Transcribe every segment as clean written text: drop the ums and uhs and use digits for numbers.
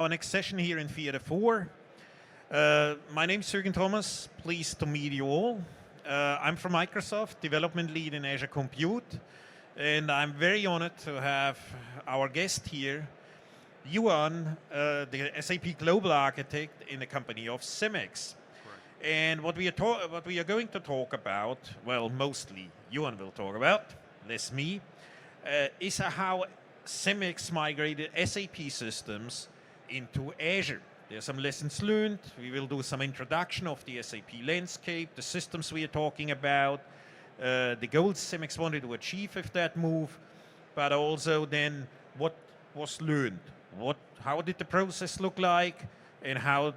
our next session here in Theater 4. My name is Jürgen Thomas. Pleased to meet you all. I'm from Microsoft, development lead in Azure Compute, and I'm very honored to have our guest here, Yuan, the SAP Global Architect in the company of Cemex. And what we are going to talk about, well, mostly Yuan will talk about, less me, is how Cemex migrated SAP systems into Azure. There are some lessons learned. We will do some introduction of the SAP landscape, the systems we are talking about, the goals Cemex wanted to achieve with that move, but also then what was learned. How did the process look like, and how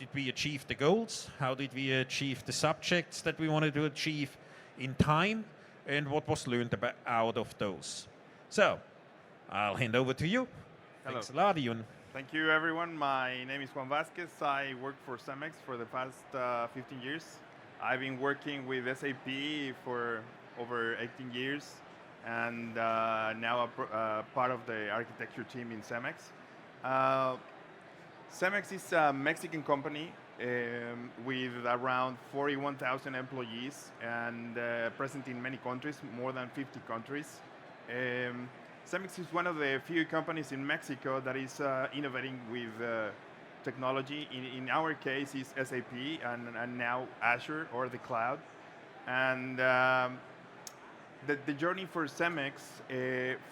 did we achieve the goals? How did we achieve the subjects that we wanted to achieve in time, and what was learned out of those? So, I'll hand over to you. Hello. Thanks a lot, Ian. Thank you, everyone. My name is Juan Vasquez. I work for Cemex for the past 15 years. I've been working with SAP for over 18 years, and now a part of the architecture team in Cemex. Cemex is a Mexican company with around 41,000 employees and present in many countries, more than 50 countries. Cemex is one of the few companies in Mexico that is innovating with technology. In our case, is SAP and now Azure or the cloud. And the journey for Cemex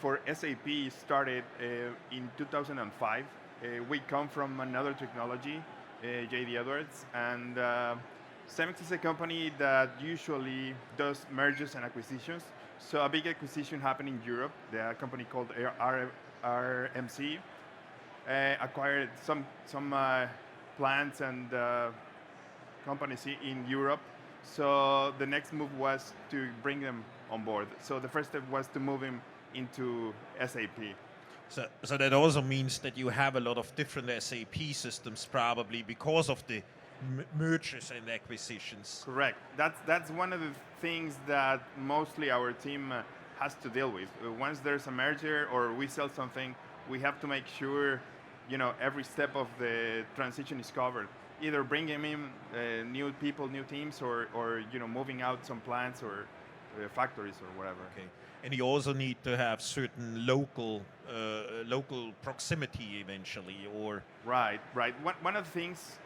for SAP started in 2005. We come from another technology, J.D. Edwards, and Cemex is a company that usually does mergers and acquisitions. So a big acquisition happened in Europe. The company called RMC acquired some plants and companies in Europe. So the next move was to bring them on board. So the first step was to move him into SAP. So that also means that you have a lot of different SAP systems, probably because of the mergers and acquisitions. Correct. That's one of the things that mostly our team has to deal with. Once there's a merger or we sell something, we have to make sure, every step of the transition is covered. Either bringing in new people, new teams, or moving out some plants or factories or whatever. Okay. And you also need to have certain local proximity eventually, or right. One of the things,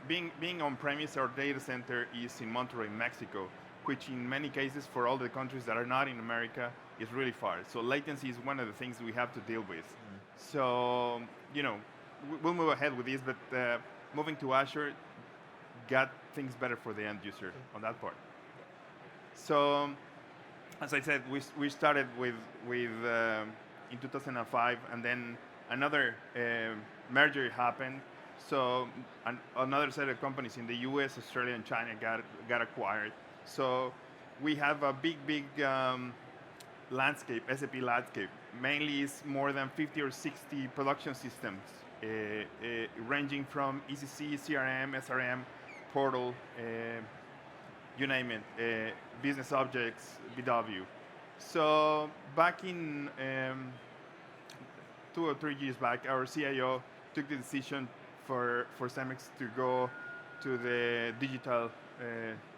being on premise, our data center is in Monterrey, Mexico, which in many cases for all the countries that are not in America is really far. So latency is one of the things we have to deal with. So we'll move ahead with this, but moving to Azure got things better for the end user on that part. So, as I said, we started with in 2005, and then another merger happened. So another set of companies in the U.S., Australia, and China got acquired. So we have a big landscape, SAP landscape. Mainly is more than 50 or 60 production systems, ranging from ECC, CRM, SRM, portal, you name it, business objects, BW. So back in 2 or 3 years back, our CIO took the decision for Cemex to go to the digital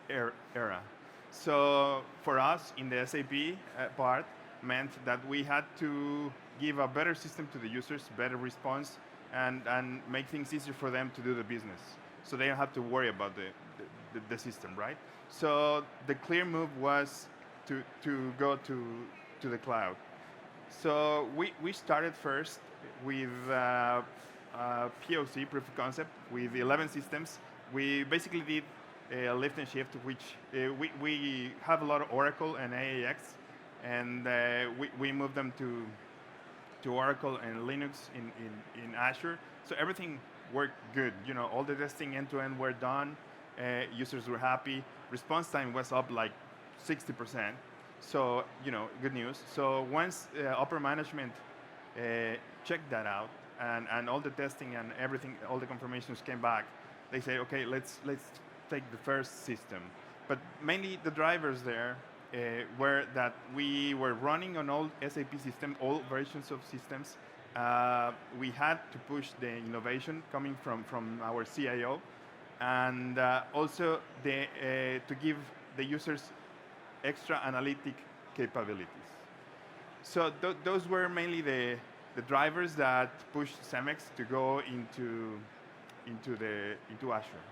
era. So for us, in the SAP part, meant that we had to give a better system to the users, better response, and make things easier for them to do the business. So they don't have to worry about the system, right? So the clear move was to go to the cloud. So we started first with POC, proof of concept, with 11 systems. We basically did a lift and shift, which we have a lot of Oracle and AAX, and we moved them to Oracle and Linux in Azure. So everything worked good. All the testing end-to-end were done. Users were happy. Response time was up like 60%. So, good news. So once upper management checked that out, and all the testing and everything, all the confirmations came back, they say, okay, let's take the first system. But mainly the drivers there were that we were running on all SAP systems, all versions of systems, we had to push the innovation coming from our CIO, and also to give the users extra analytic capabilities. So those were mainly the drivers that pushed Cemex to go into Azure.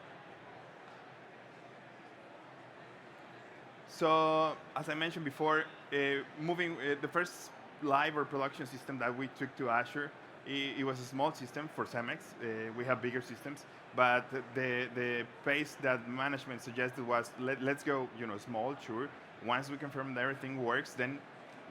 So as I mentioned before, moving the first live or production system that we took to Azure, it was a small system for Cemex. We have bigger systems, but the pace that management suggested was let's go small, sure. Once we confirm that everything works, then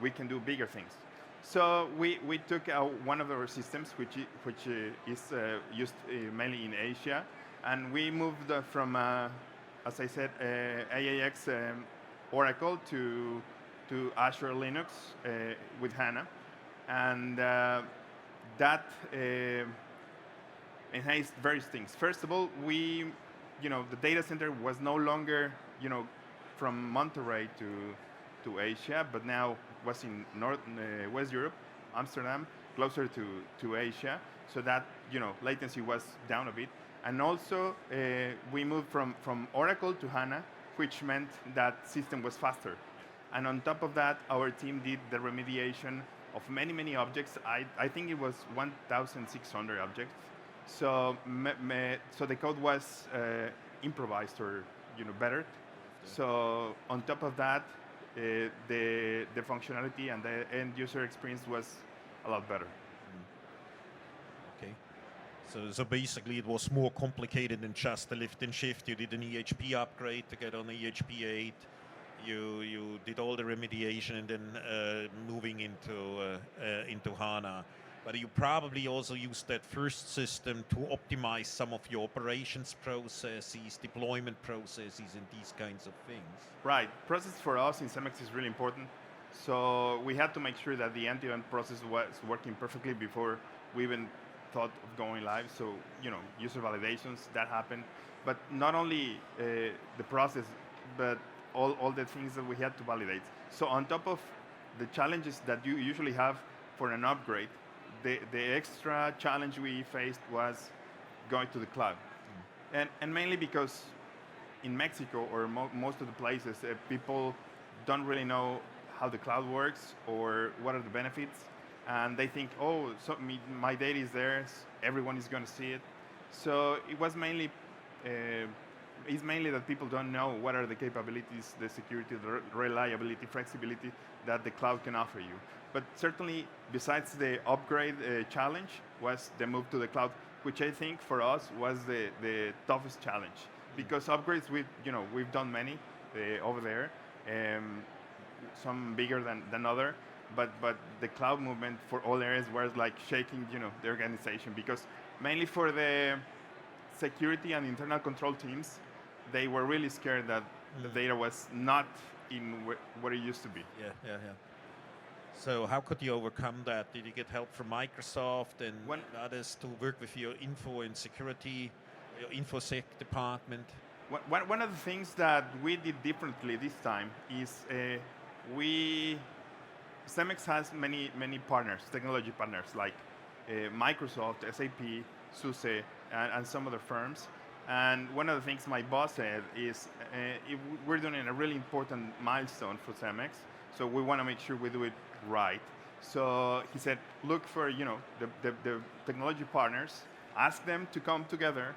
we can do bigger things. So we took one of our systems, which is used mainly in Asia, and we moved from, as I said, AAX Oracle to Azure Linux with HANA, and that enhanced various things. First of all, the data center was no longer, from Monterrey to Asia, but now was in West Europe, Amsterdam, closer to Asia, so that latency was down a bit. And also we moved from Oracle to HANA, which meant that system was faster. And on top of that, our team did the remediation of many objects. I think it was 1,600 objects. So so the code was improvised or bettered. So on top of that, the functionality and the end user experience was a lot better. Okay. So basically it was more complicated than just a lift and shift. You did an EHP upgrade to get on EHP 8. You did all the remediation and then moving into HANA. But you probably also used that first system to optimize some of your operations processes, deployment processes, and these kinds of things. Right. Process for us in Cemex is really important. So we had to make sure that the end-to-end process was working perfectly before we even thought of going live. So, user validations, that happened. But not only the process, but all the things that we had to validate. So on top of the challenges that you usually have for an upgrade, the extra challenge we faced was going to the cloud. And mainly because in Mexico or most of the places, people don't really know how the cloud works or what are the benefits. And they think, oh, so my data is there, everyone is going to see it. So it was mainly, it's mainly that people don't know what are the capabilities, the security, the reliability, flexibility that the cloud can offer you. But certainly, besides the upgrade challenge, was the move to the cloud, which I think for us was the toughest challenge. Because upgrades, we've done many over there, some bigger than other, but the cloud movement for all areas was like shaking, the organization, because mainly for the security and internal control teams, they were really scared that the data was not in what it used to be. Yeah. So how could you overcome that? Did you get help from Microsoft and others to work with your info and security, your InfoSec department? One of the things that we did differently this time is Cemex has many partners, technology partners like Microsoft, SAP, SUSE, and some other firms. And one of the things my boss said is we're doing a really important milestone for Cemex, so we want to make sure we do it right. So he said, look for the technology partners, ask them to come together,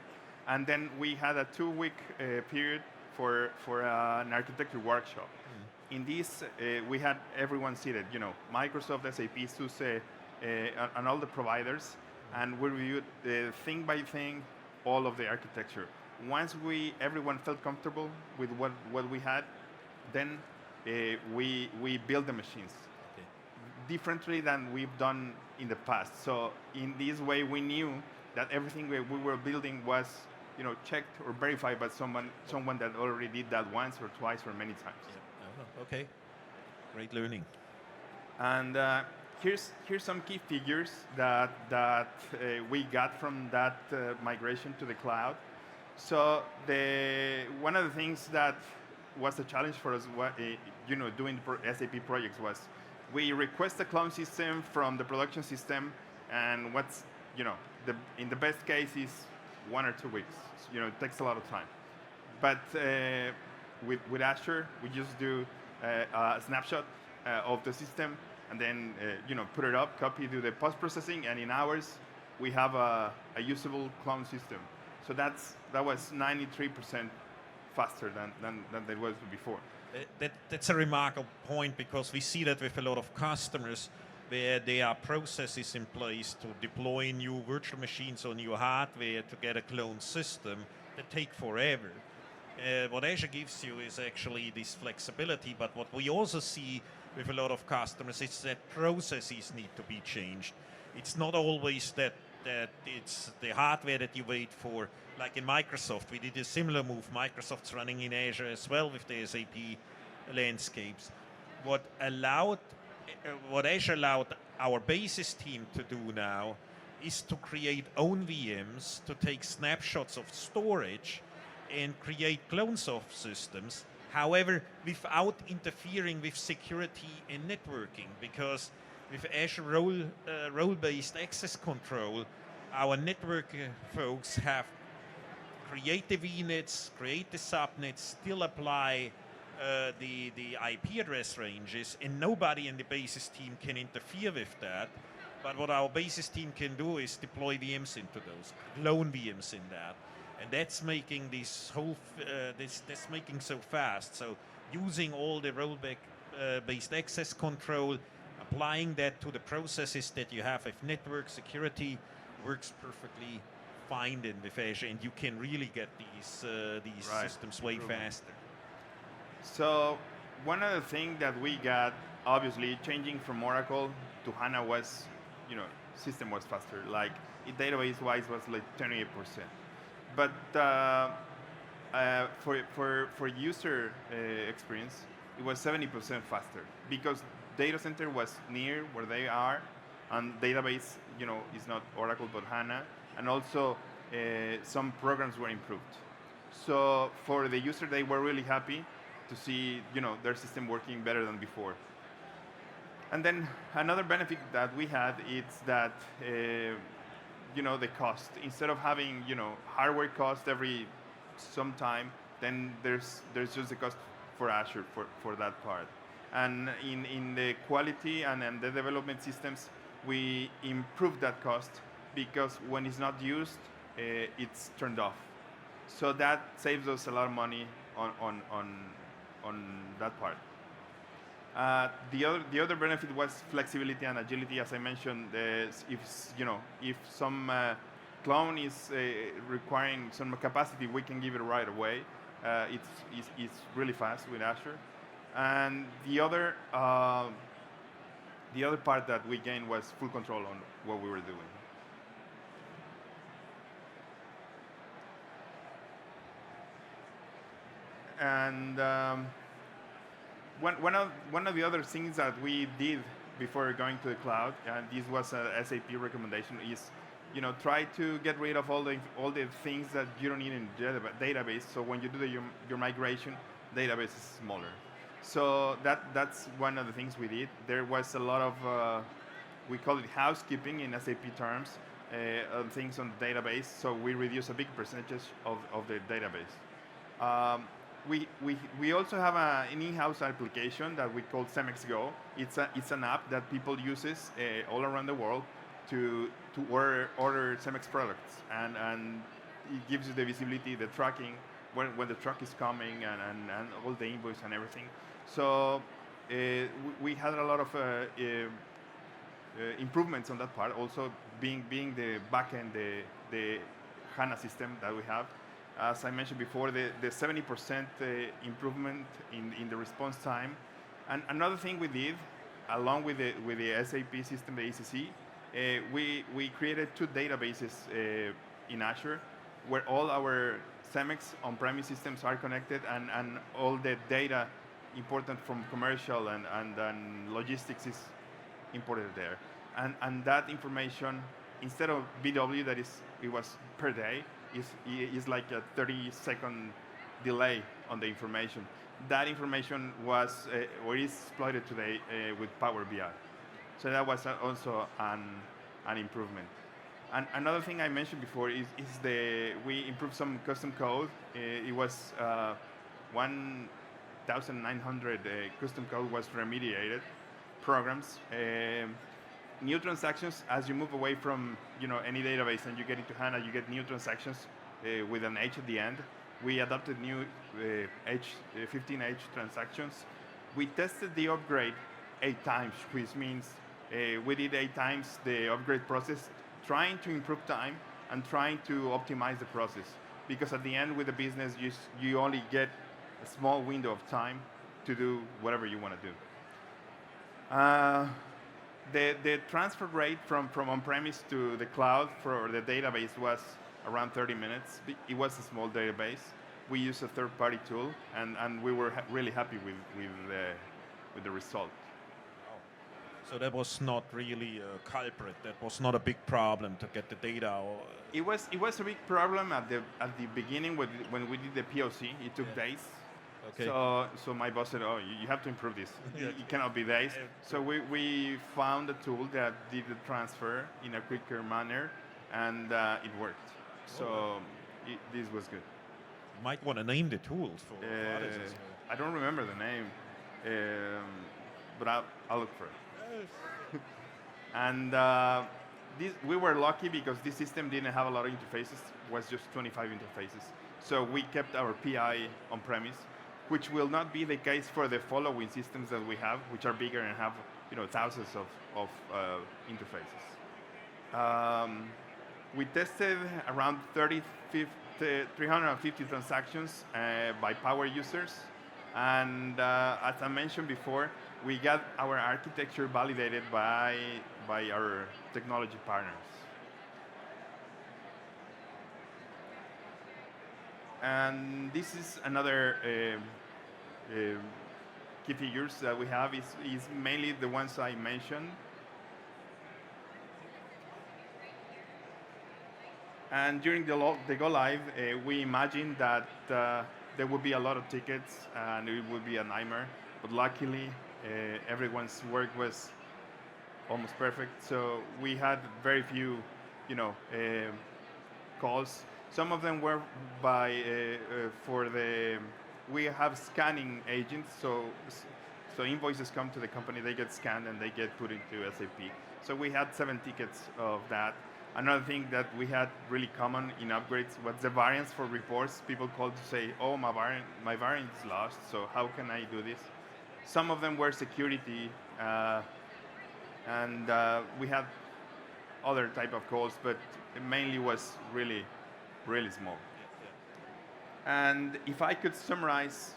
and then we had a 2-week period for an architecture workshop. In this, we had everyone seated, Microsoft, SAP, SUSE, and all the providers, and we reviewed thing by thing all of the architecture. Once everyone felt comfortable with what we had, then we built the machines differently than we've done in the past. So in this way, we knew that everything we were building was checked or verified by someone that already did that once or twice or many times. Yeah. Okay, great learning. And here's some key figures that we got from that migration to the cloud. So one of the things that was a challenge for us, doing SAP projects was we request a clone system from the production system and what's in the best case is 1 or 2 weeks. It takes a lot of time. But with Azure, we just do a snapshot of the system, and then put it up, copy, do the post processing, and in hours we have a usable clone system. So that was 93% faster than it was before. That's a remarkable point, because we see that with a lot of customers where there are processes in place to deploy new virtual machines or new hardware to get a clone system that take forever. What Azure gives you is actually this flexibility, but what we also see with a lot of customers is that processes need to be changed. It's not always that it's the hardware that you wait for. Like in Microsoft, we did a similar move. Microsoft's running in Azure as well with the SAP landscapes. What Azure allowed our basis team to do now is to create own VMs, to take snapshots of storage and create clones of systems, however, without interfering with security and networking, because with Azure role-based access control, our network folks have create the VNets, create the subnets, still apply the IP address ranges, and nobody in the basis team can interfere with that. But what our basis team can do is deploy VMs into those, clone VMs in that. And that's making this whole that's making so fast. So using all the role-based access control, applying that to the processes that you have with network security, works perfectly fine in with Azure, and you can really get these systems way faster. So one other thing that we got, obviously, changing from Oracle to HANA was, system was faster. Like database-wise was like 28%. But for user experience, it was 70% faster, because data center was near where they are, and database, is not Oracle but HANA, and also some programs were improved. So for the user, they were really happy to see their system working better than before. And then another benefit that we had is that the cost. Instead of having hardware cost every some time, then there's just the cost for Azure for that part. And in the quality and the development systems, we improve that cost, because when it's not used, it's turned off. So that saves us a lot of money on that part. The other benefit was flexibility and agility. As I mentioned, if some clone is requiring some capacity, we can give it right away. It's really fast with Azure. And the other part that we gained was full control on what we were doing. And one of the other things that we did before going to the cloud, and this was a SAP recommendation, is try to get rid of all the things that you don't need in the database. So when you do your migration, database is smaller. So that's one of the things we did. There was a lot of we call it housekeeping in SAP terms, things on the database. So we reduce a big percentage of the database. We also have an in-house application that we call CEMEX Go. It's an app that people uses all around the world to order CEMEX products, and it gives you the visibility, the tracking, when the truck is coming, and all the invoice and everything. So we had a lot of improvements on that part. Also being the backend, the HANA system that we have. As I mentioned before, the 70% improvement in the response time. And another thing we did, along with the SAP system, the ECC, we created 2 databases in Azure, where all our CEMEX on-premise systems are connected, and all the data important from commercial and logistics is imported there. And that information, instead of BW, it was per day, is like a 30-second delay on the information. That information was or is exploited today with Power BI. So that was also and improvement. And another thing I mentioned before is we improved some custom code. It was 1,900 custom code was remediated programs. New transactions, as you move away from any database and you get into HANA, you get new transactions with an H at the end. We adopted new H 15H transactions. We tested the upgrade 8 times, which means we did 8 times the upgrade process, trying to improve time and trying to optimize the process. Because at the end with the business, you only get a small window of time to do whatever you want to do. The transfer rate from on-premise to the cloud for the database was around 30 minutes. It was a small database. We used a third-party tool, and we were really happy with the result. So that was not really a culprit. That was not a big problem to get the data. It was a big problem at the beginning when we did the POC. It took days. Okay. So my boss said, "Oh, you have to improve this. It cannot be days." So we found a tool that did the transfer in a quicker manner, and it worked. So this was good. You might want to name the tools for others as well. I don't remember the name, but I'll look for it. And we were lucky because this system didn't have a lot of interfaces. It was just 25 interfaces. So we kept our PI on premise, which will not be the case for the following systems that we have, which are bigger and have thousands of interfaces. We tested around 350 transactions by power users, and as I mentioned before, we got our architecture validated by our technology partners. And this is another key figures that we have is mainly the ones I mentioned. And during the go live, we imagined that there would be a lot of tickets and it would be a nightmare. But luckily, everyone's work was almost perfect. So we had very few, calls. Some of them were we have scanning agents. So invoices come to the company, they get scanned and they get put into SAP. So we had 7 tickets of that. Another thing that we had really common in upgrades was the variance for reports. People called to say, "Oh, my variant is lost, so how can I do this?" Some of them were security, and we had other type of calls, but it mainly was really, really small. And if I could summarize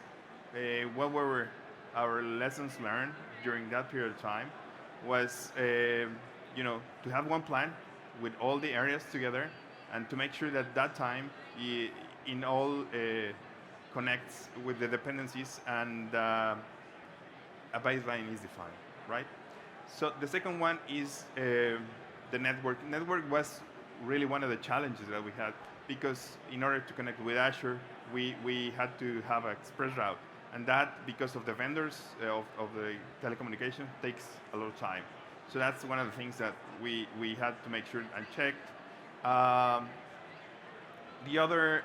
what were our lessons learned during that period of time, was to have one plan with all the areas together, and to make sure that time in all connects with the dependencies, and a baseline is defined, right? So the second one is the network. Network was really one of the challenges that we had, because in order to connect with Azure, we had to have an express route, and that, because of the vendors of the telecommunication, takes a lot of time. So that's one of the things that we had to make sure and checked. The other,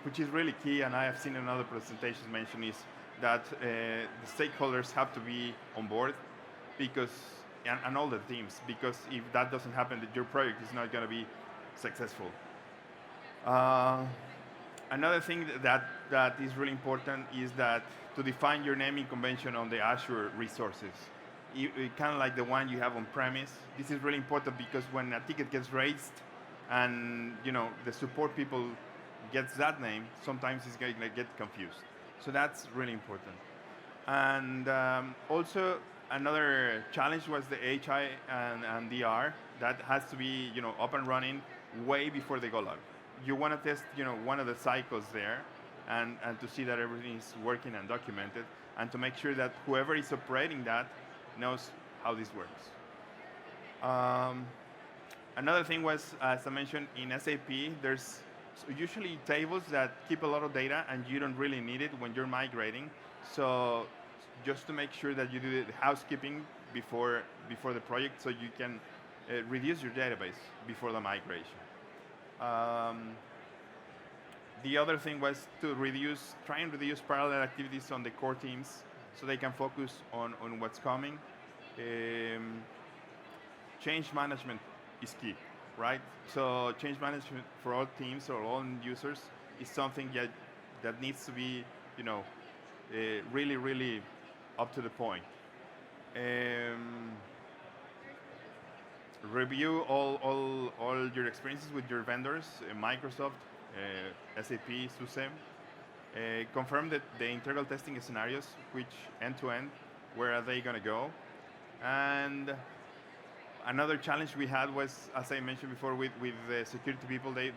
which is really key, and I have seen in other presentations mentioned, is that the stakeholders have to be on board, and all the teams, because if that doesn't happen, your project is not going to be successful. Another thing that is really important is that to define your naming convention on the Azure resources. Kind of like the one you have on premise. This is really important, because when a ticket gets raised and the support people gets that name, sometimes it's going to get confused. So that's really important. And also another challenge was the HI and DR that has to be up and running way before they go live. You want to test one of the cycles there, and to see that everything is working and documented, and to make sure that whoever is operating that knows how this works. Another thing was, as I mentioned, in SAP, there's usually tables that keep a lot of data, and you don't really need it when you're migrating. So just to make sure that you do the housekeeping before the project, so you can reduce your database before the migration. The other thing was to try and reduce parallel activities on the core teams so they can focus on what's coming. Change management is key, right? So change management for all teams or all users is something that needs to be, really, really up to the point. Review all your experiences with your vendors, Microsoft, SAP, SUSE. Confirm that the integral testing scenarios, which end-to-end, where are they going to go? And another challenge we had was, as I mentioned before, with the security people, they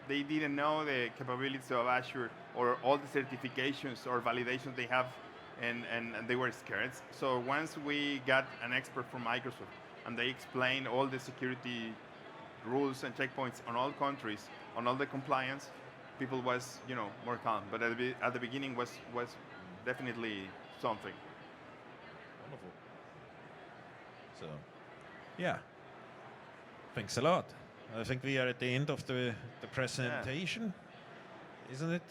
didn't know the capabilities of Azure or all the certifications or validations they have, and they were scared. So once we got an expert from Microsoft and they explained all the security rules and checkpoints on all countries, on all the compliance, people was more calm. But at the beginning was definitely something. Wonderful. So, yeah. Thanks a lot. I think we are at the end of the presentation, isn't it?